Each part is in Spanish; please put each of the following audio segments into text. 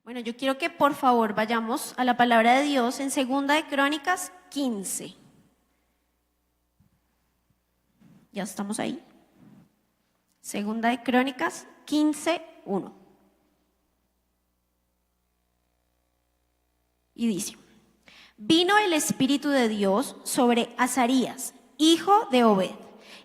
Bueno, yo quiero que por favor vayamos a la palabra de Dios en 2 de Crónicas 15. ¿Ya estamos ahí? 2 de Crónicas 15:1. Y dice: vino el Espíritu de Dios sobre Azarías, hijo de Obed,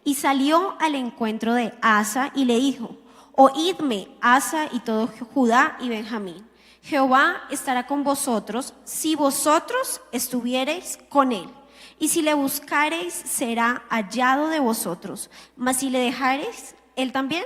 y salió al encuentro de Asa y le dijo: oídme, Asa y todo Judá y Benjamín. Jehová estará con vosotros si vosotros estuviereis con él. Y si le buscareis, será hallado de vosotros. Mas si le dejareis, él también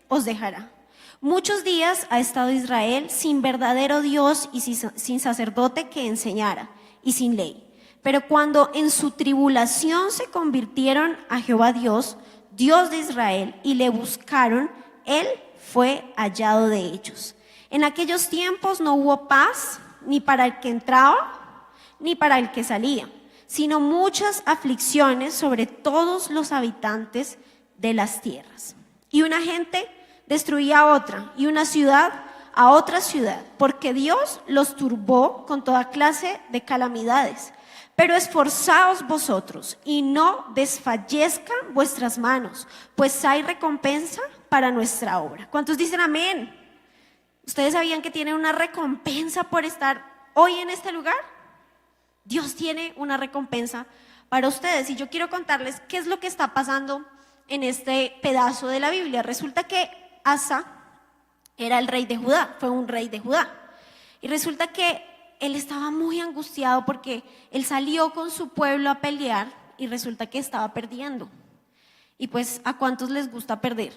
os dejará. Muchos días ha estado Israel sin verdadero Dios y sin sacerdote que enseñara, y sin ley. Pero cuando en su tribulación se convirtieron a Jehová Dios, Dios de Israel, y le buscaron, él fue hallado de ellos. En aquellos tiempos no hubo paz, ni para el que entraba, ni para el que salía, sino muchas aflicciones sobre todos los habitantes de las tierras. Y una gente destruía a otra, y una ciudad a otra ciudad, porque Dios los turbó con toda clase de calamidades. Pero esforzaos vosotros, y no desfallezcan vuestras manos, pues hay recompensa para nuestra obra. ¿Cuántos dicen amén? ¿Ustedes sabían que tienen una recompensa por estar hoy en este lugar? Dios tiene una recompensa para ustedes. Y yo quiero contarles qué es lo que está pasando en este pedazo de la Biblia. Resulta que Asa era el rey de Judá, fue un rey de Judá. Y resulta que él estaba muy angustiado porque él salió con su pueblo a pelear y resulta que estaba perdiendo. Y pues, ¿a cuántos les gusta perder?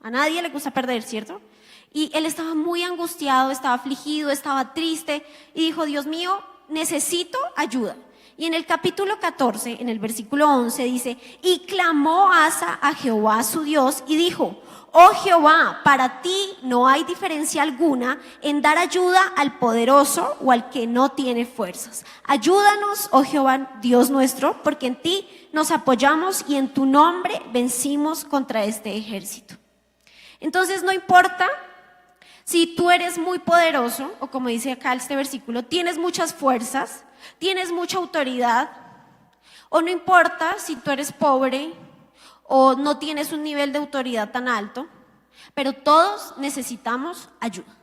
A nadie le gusta perder, ¿cierto? Y él estaba muy angustiado, estaba afligido, estaba triste y dijo: Dios mío, necesito ayuda. Y en el capítulo 14, en el versículo 11 dice: y clamó Asa a Jehová su Dios y dijo: oh Jehová, para ti no hay diferencia alguna en dar ayuda al poderoso o al que no tiene fuerzas. Ayúdanos, oh Jehová, Dios nuestro, porque en ti nos apoyamos y en tu nombre vencimos contra este ejército. Entonces no importa si tú eres muy poderoso, o como dice acá este versículo, tienes muchas fuerzas, tienes mucha autoridad, o no importa si tú eres pobre o no tienes un nivel de autoridad tan alto, pero todos necesitamos ayuda.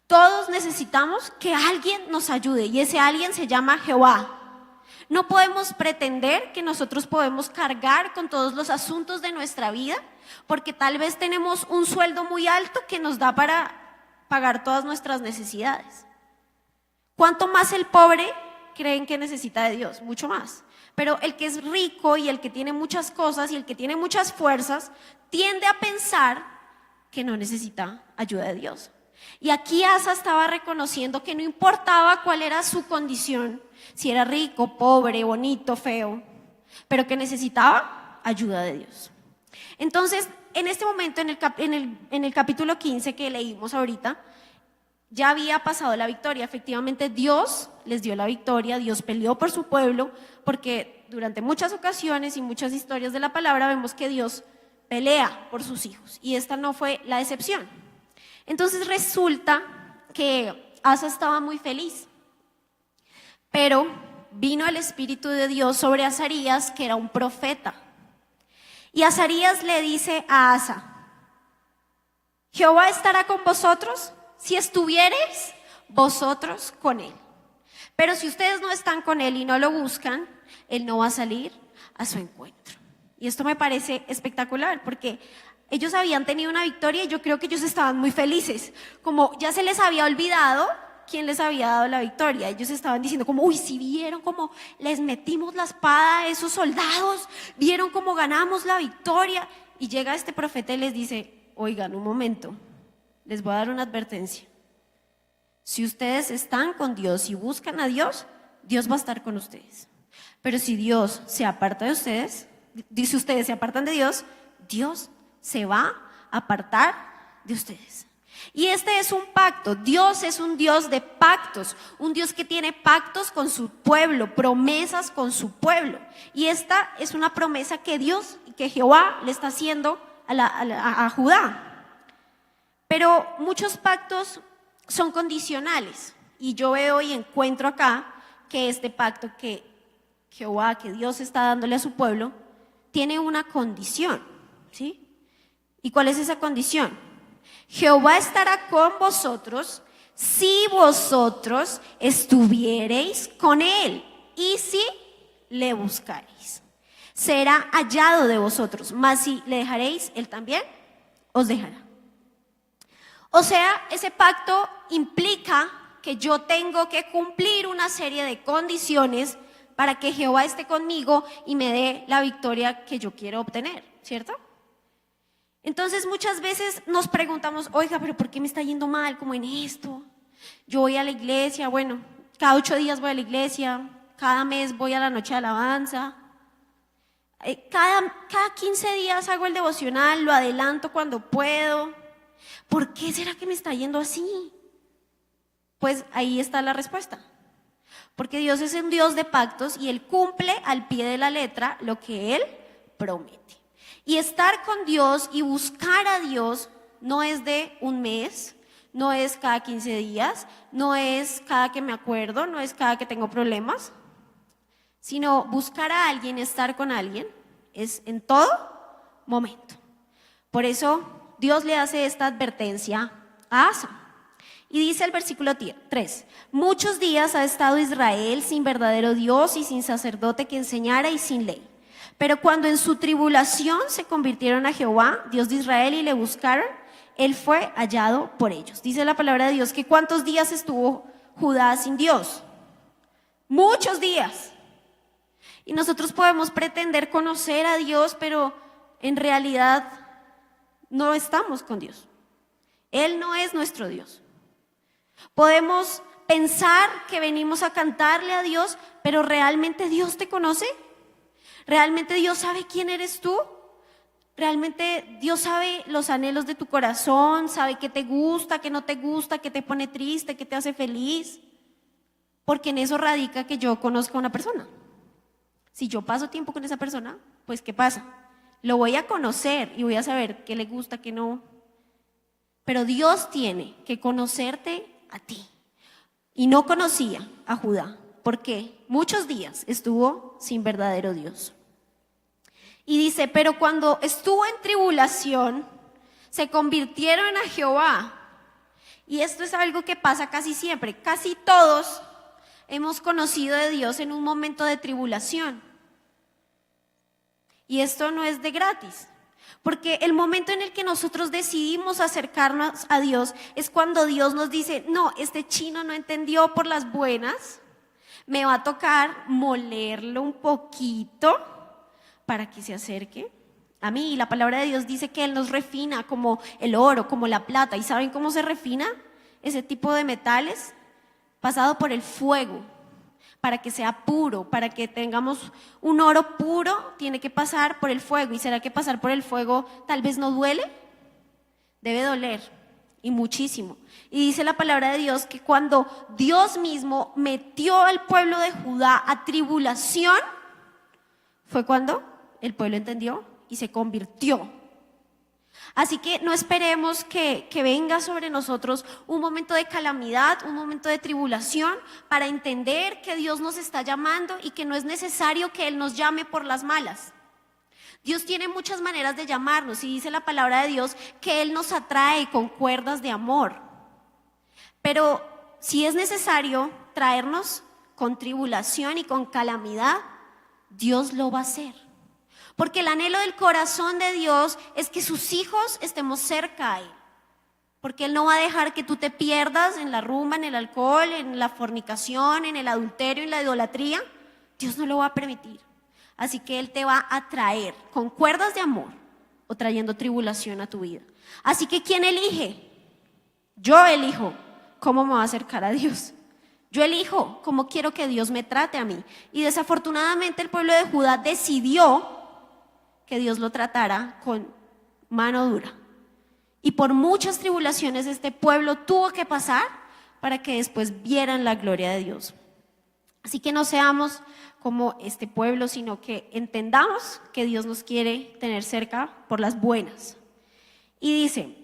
Todos necesitamos que alguien nos ayude y ese alguien se llama Jehová. No podemos pretender que nosotros podemos cargar con todos los asuntos de nuestra vida porque tal vez tenemos un sueldo muy alto que nos da para pagar todas nuestras necesidades. ¿Cuánto más el pobre creen que necesita de Dios? Mucho más. Pero el que es rico y el que tiene muchas cosas y el que tiene muchas fuerzas tiende a pensar que no necesita ayuda de Dios. Y aquí Asa estaba reconociendo que no importaba cuál era su condición, si era rico, pobre, bonito, feo, pero que necesitaba ayuda de Dios. Entonces, en este momento, en el capítulo 15 que leímos ahorita, ya había pasado la victoria. Efectivamente, Dios les dio la victoria, Dios peleó por su pueblo, porque durante muchas ocasiones y muchas historias de la palabra vemos que Dios pelea por sus hijos, y esta no fue la excepción. Entonces resulta que Asa estaba muy feliz, pero vino el Espíritu de Dios sobre Azarías, que era un profeta. Y Azarías le dice a Asa: Jehová estará con vosotros si estuviereis vosotros con él. Pero si ustedes no están con él y no lo buscan, él no va a salir a su encuentro. Y esto me parece espectacular porque ellos habían tenido una victoria y yo creo que ellos estaban muy felices. Como ya se les había olvidado quién les había dado la victoria. Ellos estaban diciendo como: uy, si vieron cómo les metimos la espada a esos soldados, vieron cómo ganamos la victoria. Y llega este profeta y les dice: oigan, un momento, les voy a dar una advertencia. Si ustedes están con Dios y buscan a Dios, Dios va a estar con ustedes. Pero si Dios se aparta de ustedes, si ustedes se apartan de Dios, Dios se va a apartar de ustedes. Y este es un pacto. Dios es un Dios de pactos, un Dios que tiene pactos con su pueblo, promesas con su pueblo. Y esta es una promesa que Dios, que Jehová le está haciendo a Judá. Pero muchos pactos son condicionales. Y yo veo y encuentro acá que este pacto que Jehová, que Dios está dándole a su pueblo, tiene una condición, ¿sí? ¿Y cuál es esa condición? Jehová estará con vosotros si vosotros estuviereis con él y si le buscaréis. Será hallado de vosotros, mas si le dejaréis, él también os dejará. O sea, ese pacto implica que yo tengo que cumplir una serie de condiciones para que Jehová esté conmigo y me dé la victoria que yo quiero obtener, ¿cierto? Entonces muchas veces nos preguntamos, oiga, pero ¿por qué me está yendo mal como en esto? Yo voy a la iglesia, bueno, cada 8 días voy a la iglesia, cada mes voy a la noche de alabanza, cada 15 días hago el devocional, lo adelanto cuando puedo. ¿Por qué será que me está yendo así? Pues ahí está la respuesta. Porque Dios es un Dios de pactos y Él cumple al pie de la letra lo que Él promete. Y estar con Dios y buscar a Dios no es de un mes, no es cada 15 días, no es cada que me acuerdo, no es cada que tengo problemas, sino buscar a alguien, estar con alguien, es en todo momento. Por eso Dios le hace esta advertencia a Asa. Y dice el versículo 3, muchos días ha estado Israel sin verdadero Dios y sin sacerdote que enseñara y sin ley. Pero cuando en su tribulación se convirtieron a Jehová, Dios de Israel, y le buscaron, Él fue hallado por ellos. Dice la palabra de Dios que ¿cuántos días estuvo Judá sin Dios? Muchos días. Y nosotros podemos pretender conocer a Dios, pero en realidad no estamos con Dios. Él no es nuestro Dios. Podemos pensar que venimos a cantarle a Dios, pero ¿realmente Dios te conoce? ¿Realmente Dios sabe quién eres tú? ¿Realmente Dios sabe los anhelos de tu corazón? ¿Sabe qué te gusta, qué no te gusta, qué te pone triste, qué te hace feliz? Porque en eso radica que yo conozca a una persona. Si yo paso tiempo con esa persona, pues ¿qué pasa? Lo voy a conocer y voy a saber qué le gusta, qué no. Pero Dios tiene que conocerte a ti. Y no conocía a Judá, porque muchos días estuvo sin verdadero Dios. Y dice, pero cuando estuvo en tribulación, se convirtieron a Jehová. Y esto es algo que pasa casi siempre. Casi todos hemos conocido de Dios en un momento de tribulación. Y esto no es de gratis. Porque el momento en el que nosotros decidimos acercarnos a Dios es cuando Dios nos dice, no, este chino no entendió por las buenas, me va a tocar molerlo un poquito para que se acerque a mí. Y la palabra de Dios dice que Él nos refina como el oro, como la plata. ¿Y saben cómo se refina ese tipo de metales? Pasado por el fuego. Para que sea puro, para que tengamos un oro puro, tiene que pasar por el fuego. ¿Y será que pasar por el fuego tal vez no duele? Debe doler, y muchísimo. Y dice la palabra de Dios que cuando Dios mismo metió al pueblo de Judá a tribulación, fue cuando el pueblo entendió y se convirtió. Así que no esperemos que venga sobre nosotros un momento de calamidad, un momento de tribulación, para entender que Dios nos está llamando y que no es necesario que Él nos llame por las malas. Dios tiene muchas maneras de llamarnos y dice la palabra de Dios que Él nos atrae con cuerdas de amor. Pero si es necesario traernos con tribulación y con calamidad, Dios lo va a hacer. Porque el anhelo del corazón de Dios es que sus hijos estemos cerca a Él. Porque Él no va a dejar que tú te pierdas en la rumba, en el alcohol, en la fornicación, en el adulterio, en la idolatría. Dios no lo va a permitir. Así que Él te va a traer con cuerdas de amor o trayendo tribulación a tu vida. Así que ¿quién elige? Yo elijo cómo me voy a acercar a Dios. Yo elijo cómo quiero que Dios me trate a mí. Y desafortunadamente el pueblo de Judá decidió que Dios lo tratara con mano dura. Y por muchas tribulaciones este pueblo tuvo que pasar para que después vieran la gloria de Dios. Así que no seamos como este pueblo, sino que entendamos que Dios nos quiere tener cerca por las buenas. Y dice,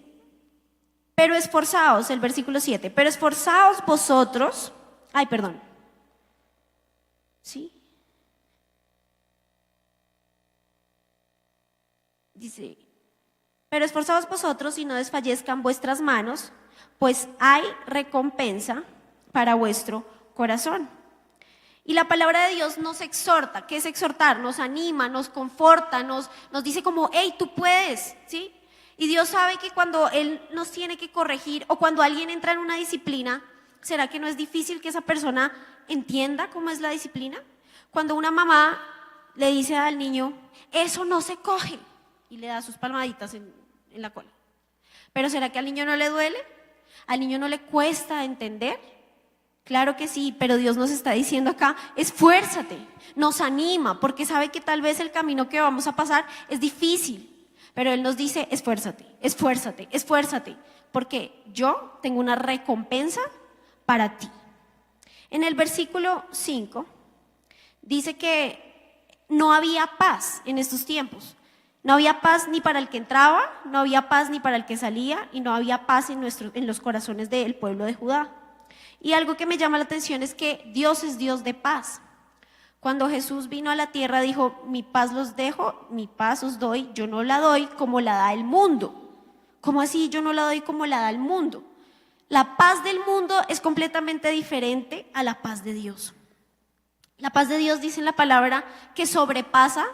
Pero esforzaos, el versículo 7, pero esforzaos vosotros, ¿sí? Dice, pero esforzaos vosotros y no desfallezcan vuestras manos, pues hay recompensa para vuestro corazón. Y la palabra de Dios nos exhorta. ¿Qué es exhortar? Nos anima, nos conforta, nos dice como, hey, tú puedes, ¿sí? Y Dios sabe que cuando Él nos tiene que corregir o cuando alguien entra en una disciplina, ¿será que no es difícil que esa persona entienda cómo es la disciplina? Cuando una mamá le dice al niño, eso no se coge, y le da sus palmaditas en la cola. ¿Pero será que al niño no le duele? ¿Al niño no le cuesta entender? Claro que sí, pero Dios nos está diciendo acá, esfuérzate, nos anima, porque sabe que tal vez el camino que vamos a pasar es difícil. Pero Él nos dice, esfuérzate, esfuérzate, esfuérzate, porque yo tengo una recompensa para ti. En el versículo 5 dice que no había paz en estos tiempos. No había paz ni para el que entraba, no había paz ni para el que salía, y no había paz en los corazones del pueblo de Judá. Y algo que me llama la atención es que Dios es Dios de paz. Cuando Jesús vino a la tierra dijo, mi paz los dejo, mi paz os doy, yo no la doy como la da el mundo. ¿Cómo así yo no la doy como la da el mundo? La paz del mundo es completamente diferente a la paz de Dios. La paz de Dios dice en la palabra que sobrepasa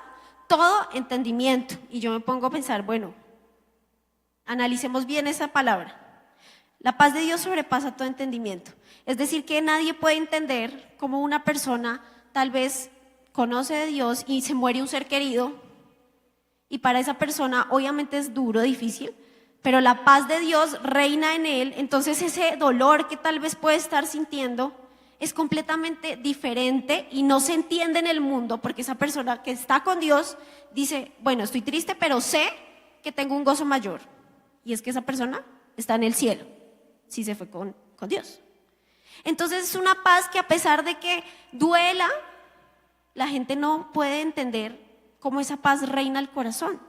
todo entendimiento. Y yo me pongo a pensar, bueno, analicemos bien esa palabra. La paz de Dios sobrepasa todo entendimiento. Es decir, que nadie puede entender cómo una persona tal vez conoce de Dios y se muere un ser querido, y para esa persona obviamente es duro, difícil, pero la paz de Dios reina en él. Entonces ese dolor que tal vez puede estar sintiendo es completamente diferente y no se entiende en el mundo, porque esa persona que está con Dios dice, bueno, estoy triste, pero sé que tengo un gozo mayor, y es que esa persona está en el cielo, si se fue con Dios. Entonces es una paz que, a pesar de que duela, la gente no puede entender cómo esa paz reina el corazón.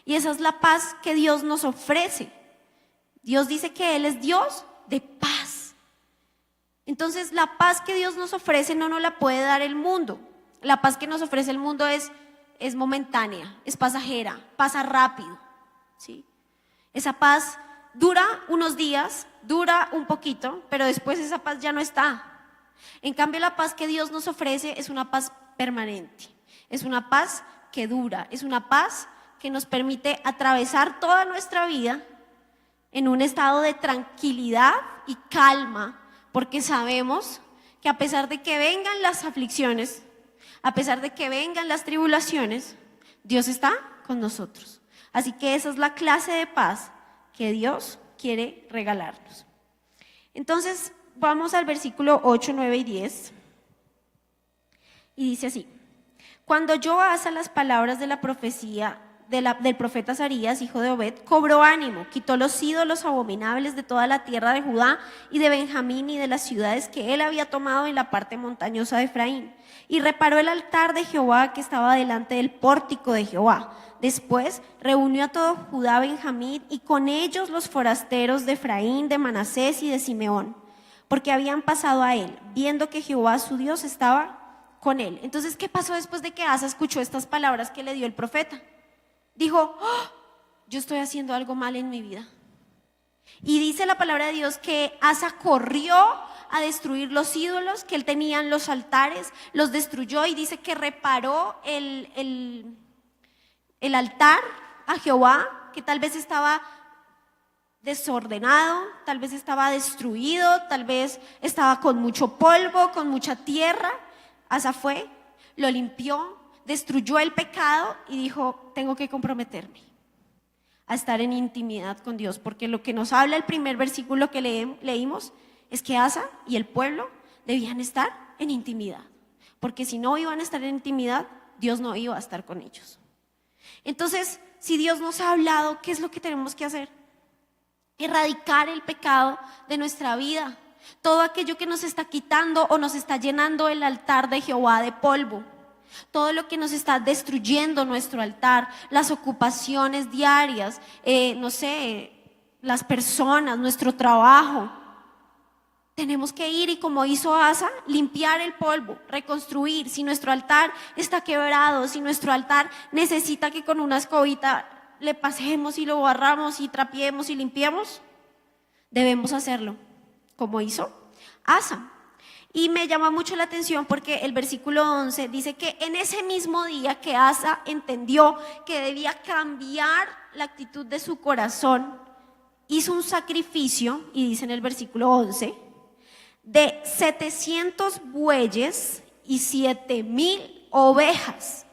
Y esa es la paz que Dios nos ofrece. Dios dice que Él es Dios de paz. Entonces la paz que Dios nos ofrece no nos la puede dar el mundo. La paz que nos ofrece el mundo es momentánea, es pasajera, pasa rápido, ¿sí? Esa paz dura unos días, dura un poquito, pero después esa paz ya no está. En cambio, la paz que Dios nos ofrece es una paz permanente, es una paz que dura, es una paz que nos permite atravesar toda nuestra vida en un estado de tranquilidad y calma, porque sabemos que a pesar de que vengan las aflicciones, a pesar de que vengan las tribulaciones, Dios está con nosotros. Así que esa es la clase de paz que Dios quiere regalarnos. Entonces vamos al versículo 8, 9 y 10, y dice así: cuando oyó Asa las palabras de la profecía del profeta Azarías, hijo de Obed, cobró ánimo, quitó los ídolos abominables de toda la tierra de Judá y de Benjamín y de las ciudades que él había tomado en la parte montañosa de Efraín, y reparó el altar de Jehová que estaba delante del pórtico de Jehová. Después reunió a todo Judá, Benjamín, y con ellos los forasteros de Efraín, de Manasés y de Simeón, porque habían pasado a él, viendo que Jehová su Dios estaba con él. Entonces, ¿qué pasó después de que Asa escuchó estas palabras que le dio el profeta? Dijo, yo estoy haciendo algo mal en mi vida. Y dice la palabra de Dios que Asa corrió a destruir los ídolos que él tenía en los altares, los destruyó, y dice que reparó el altar a Jehová, que tal vez estaba desordenado, tal vez estaba destruido, tal vez estaba con mucho polvo, con mucha tierra. Asa fue, lo limpió, destruyó el pecado y dijo, tengo que comprometerme a estar en intimidad con Dios, porque lo que nos habla el primer versículo que leímos es que Asa y el pueblo debían estar en intimidad, porque si no iban a estar en intimidad, Dios no iba a estar con ellos. Entonces, si Dios nos ha hablado, ¿qué es lo que tenemos que hacer? Erradicar el pecado de nuestra vida, todo aquello que nos está quitando o nos está llenando el altar de Jehová de polvo, todo lo que nos está destruyendo nuestro altar, las ocupaciones diarias, las personas, nuestro trabajo. Tenemos que ir y, como hizo Asa, limpiar el polvo, reconstruir. Si nuestro altar está quebrado, si nuestro altar necesita que con una escobita le pasemos y lo barramos y trapiemos y limpiemos, debemos hacerlo, como hizo Asa. Y me llama mucho la atención porque el versículo 11 dice que en ese mismo día que Asa entendió que debía cambiar la actitud de su corazón, hizo un sacrificio, y dice en el versículo 11, de 700 bueyes y 7,000 ovejas.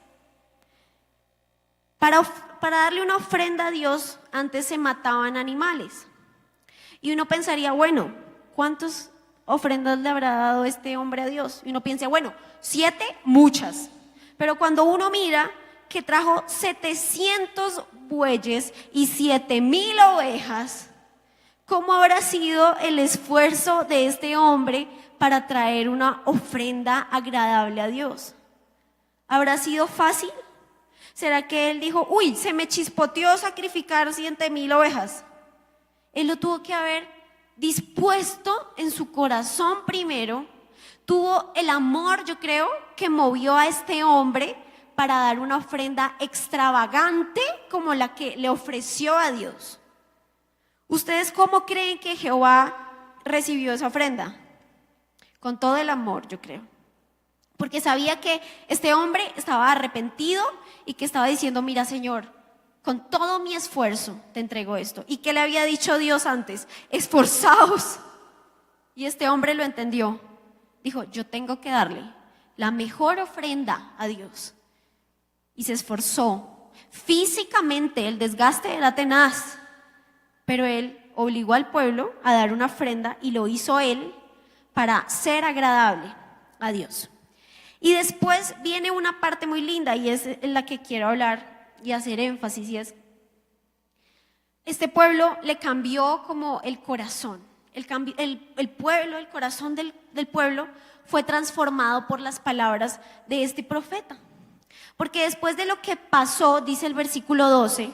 Para darle una ofrenda a Dios, antes se mataban animales. Y uno pensaría, bueno, ¿cuántas ofrendas le habrá dado este hombre a Dios? Y uno piensa, bueno, 7, muchas. Pero cuando uno mira que trajo 700 bueyes y 7,000 ovejas, ¿cómo habrá sido el esfuerzo de este hombre para traer una ofrenda agradable a Dios? ¿Habrá sido fácil? ¿Será que él dijo, uy, se me chispoteó sacrificar 7,000 ovejas? Él lo tuvo que haber dispuesto en su corazón primero. Tuvo el amor, yo creo, que movió a este hombre para dar una ofrenda extravagante como la que le ofreció a Dios. ¿Ustedes cómo creen que Jehová recibió esa ofrenda? Con todo el amor, yo creo. Porque sabía que este hombre estaba arrepentido y que estaba diciendo, mira, Señor, con todo mi esfuerzo te entrego esto. ¿Y qué le había dicho Dios antes? Esforzaos. Y este hombre lo entendió. Dijo, yo tengo que darle la mejor ofrenda a Dios. Y se esforzó. Físicamente el desgaste era tenaz. Pero él obligó al pueblo a dar una ofrenda y lo hizo él para ser agradable a Dios. Y después viene una parte muy linda y es en la que quiero hablar y hacer énfasis, y es, este pueblo le cambió como el corazón. El pueblo, el corazón del pueblo fue transformado por las palabras de este profeta. Porque después de lo que pasó, dice el versículo 12,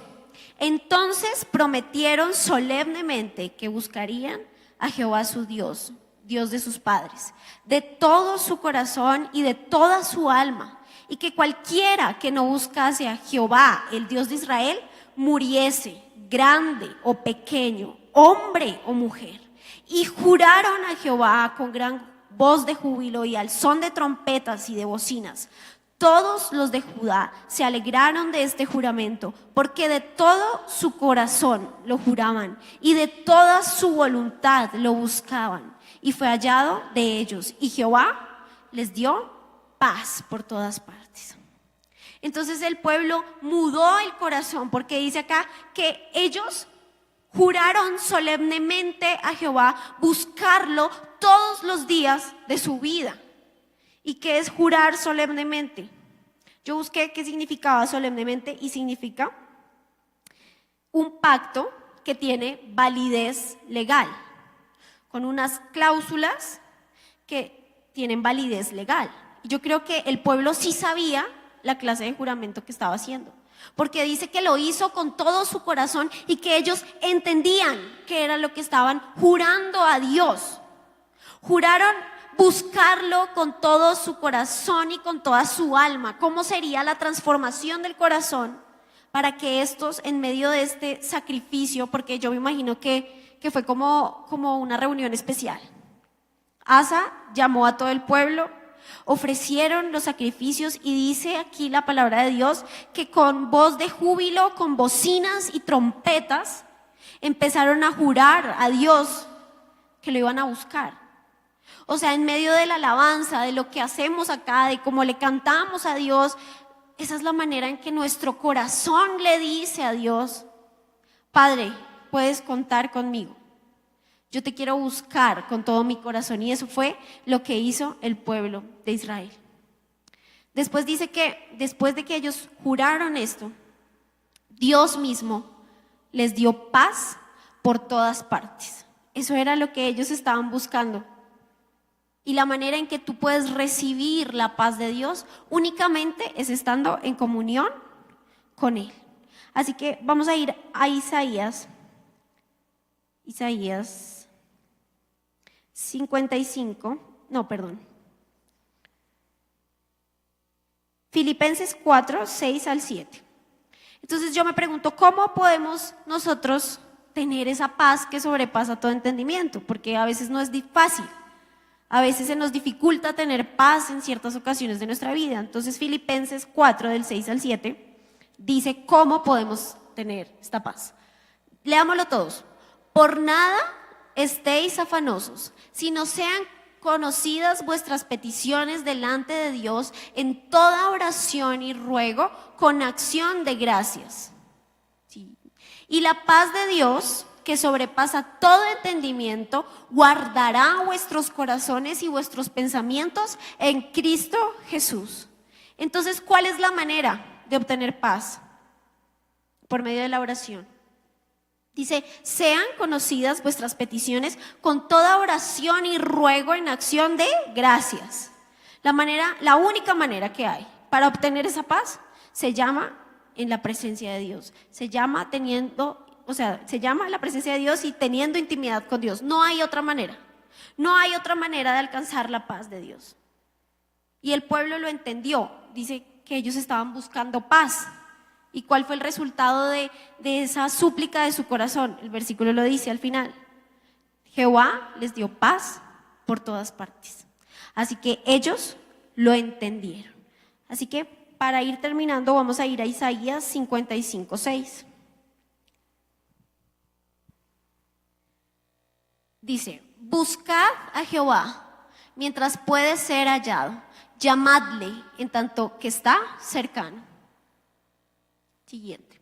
entonces prometieron solemnemente que buscarían a Jehová su Dios, Dios de sus padres, de todo su corazón y de toda su alma, y que cualquiera que no buscase a Jehová, el Dios de Israel, muriese, grande o pequeño, hombre o mujer. Y juraron a Jehová con gran voz de júbilo y al son de trompetas y de bocinas. Todos los de Judá se alegraron de este juramento, porque de todo su corazón lo juraban y de toda su voluntad lo buscaban. Y fue hallado de ellos, y Jehová les dio paz por todas partes. Entonces el pueblo mudó el corazón, porque dice acá que ellos juraron solemnemente a Jehová buscarlo todos los días de su vida. ¿Y qué es jurar solemnemente? Yo busqué qué significaba solemnemente y significa un pacto que tiene validez legal, con unas cláusulas que tienen validez legal. Y yo creo que el pueblo sí sabía la clase de juramento que estaba haciendo, porque dice que lo hizo con todo su corazón y que ellos entendían que era lo que estaban jurando a Dios. Juraron buscarlo con todo su corazón y con toda su alma. ¿Cómo sería la transformación del corazón para que estos, en medio de este sacrificio, porque yo me imagino que fue como una reunión especial, Asa llamó a todo el pueblo, ofrecieron los sacrificios, y dice aquí la palabra de Dios que con voz de júbilo, con bocinas y trompetas, empezaron a jurar a Dios que lo iban a buscar. O sea, en medio de la alabanza, de lo que hacemos acá, de cómo le cantamos a Dios, esa es la manera en que nuestro corazón le dice a Dios, Padre, puedes contar conmigo. Yo te quiero buscar con todo mi corazón. Y eso fue lo que hizo el pueblo de Israel. Después dice que después de que ellos juraron esto, Dios mismo les dio paz por todas partes. Eso era lo que ellos estaban buscando. Y la manera en que tú puedes recibir la paz de Dios únicamente es estando en comunión con Él. Así que vamos a ir a Isaías Isaías 55, no, perdón. Filipenses 4, 6 al 7. Entonces yo me pregunto, ¿cómo podemos nosotros tener esa paz que sobrepasa todo entendimiento? Porque a veces no es fácil. A veces se nos dificulta tener paz en ciertas ocasiones de nuestra vida. Entonces Filipenses 4, del 6 al 7, dice cómo podemos tener esta paz. Leámoslo todos. Por nada estéis afanosos, sino sean conocidas vuestras peticiones delante de Dios en toda oración y ruego con acción de gracias. Sí. Y la paz de Dios, que sobrepasa todo entendimiento, guardará vuestros corazones y vuestros pensamientos en Cristo Jesús. Entonces, ¿cuál es la manera de obtener paz? Por medio de la oración. Dice, sean conocidas vuestras peticiones con toda oración y ruego en acción de gracias. La única manera que hay para obtener esa paz se llama en la presencia de Dios. Se llama la presencia de Dios y teniendo intimidad con Dios. No hay otra manera. No hay otra manera de alcanzar la paz de Dios. Y el pueblo lo entendió. Dice que ellos estaban buscando paz. ¿Y cuál fue el resultado de esa súplica de su corazón? El versículo lo dice al final. Jehová les dio paz por todas partes. Así que ellos lo entendieron. Así que para ir terminando vamos a ir a Isaías 55, 6. Dice, buscad a Jehová mientras puede ser hallado. Llamadle en tanto que está cercano. Siguiente.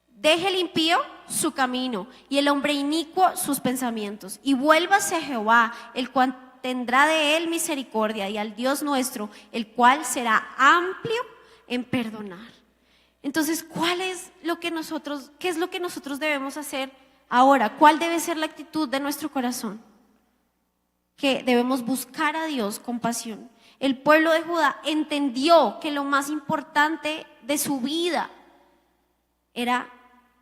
Deje el impío su camino y el hombre inicuo sus pensamientos, y vuélvase a Jehová, el cual tendrá de él misericordia, y al Dios nuestro, el cual será amplio en perdonar. Entonces, qué es lo que nosotros debemos hacer ahora? ¿Cuál debe ser la actitud de nuestro corazón? Que debemos buscar a Dios con pasión. El pueblo de Judá entendió que lo más importante de su vida era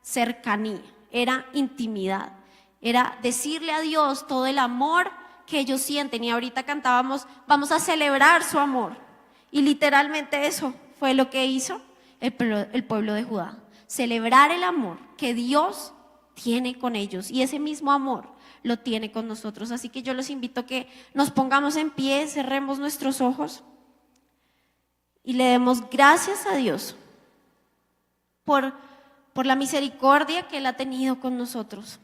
cercanía, era intimidad, era decirle a Dios todo el amor que ellos sienten. Y ahorita cantábamos, vamos a celebrar su amor. Y literalmente eso fue lo que hizo el pueblo de Judá. Celebrar el amor que Dios tiene con ellos. Y ese mismo amor lo tiene con nosotros. Así que yo los invito a que nos pongamos en pie, cerremos nuestros ojos y le demos gracias a Dios por la misericordia que Él ha tenido con nosotros.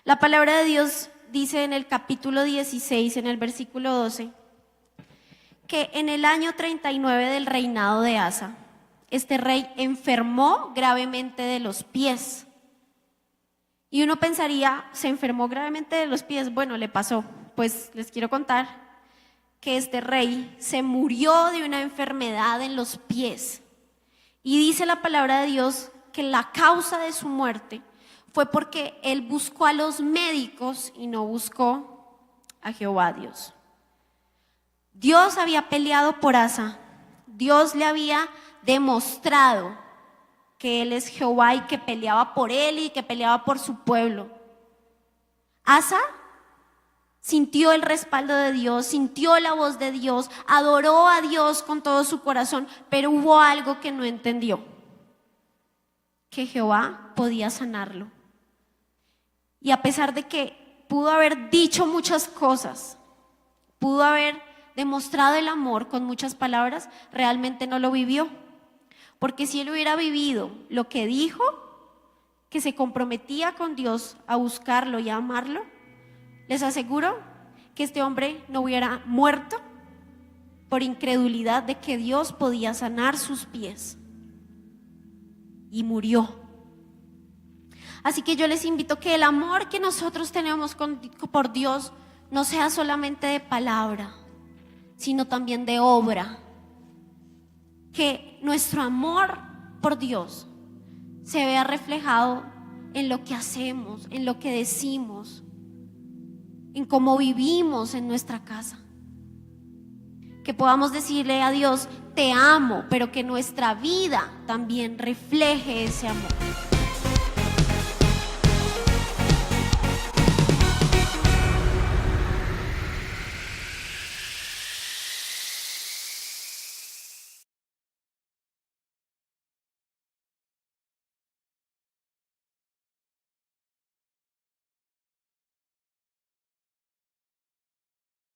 La palabra de Dios dice en el capítulo 16, en el versículo 12, que en el año 39 del reinado de Asa, este rey enfermó gravemente de los pies. Y uno pensaría, ¿se enfermó gravemente de los pies? Bueno, le pasó. Pues les quiero contar que este rey se murió de una enfermedad en los pies. Y dice la palabra de Dios que la causa de su muerte fue porque él buscó a los médicos y no buscó a Jehová Dios. Dios había peleado por Asa. Dios le había demostrado que Él es Jehová y que peleaba por él y que peleaba por su pueblo. Asa sintió el respaldo de Dios, sintió la voz de Dios, adoró a Dios con todo su corazón, pero hubo algo que no entendió, que Jehová podía sanarlo. Y a pesar de que pudo haber dicho muchas cosas, pudo haber demostrado el amor con muchas palabras, realmente no lo vivió. Porque si él hubiera vivido lo que dijo, que se comprometía con Dios a buscarlo y a amarlo, les aseguro que este hombre no hubiera muerto por incredulidad de que Dios podía sanar sus pies. Y murió. Así que yo les invito que el amor que nosotros tenemos por Dios no sea solamente de palabra, sino también de obra. Que nuestro amor por Dios se vea reflejado en lo que hacemos, en lo que decimos, en cómo vivimos en nuestra casa. Que podamos decirle a Dios, te amo, pero que nuestra vida también refleje ese amor.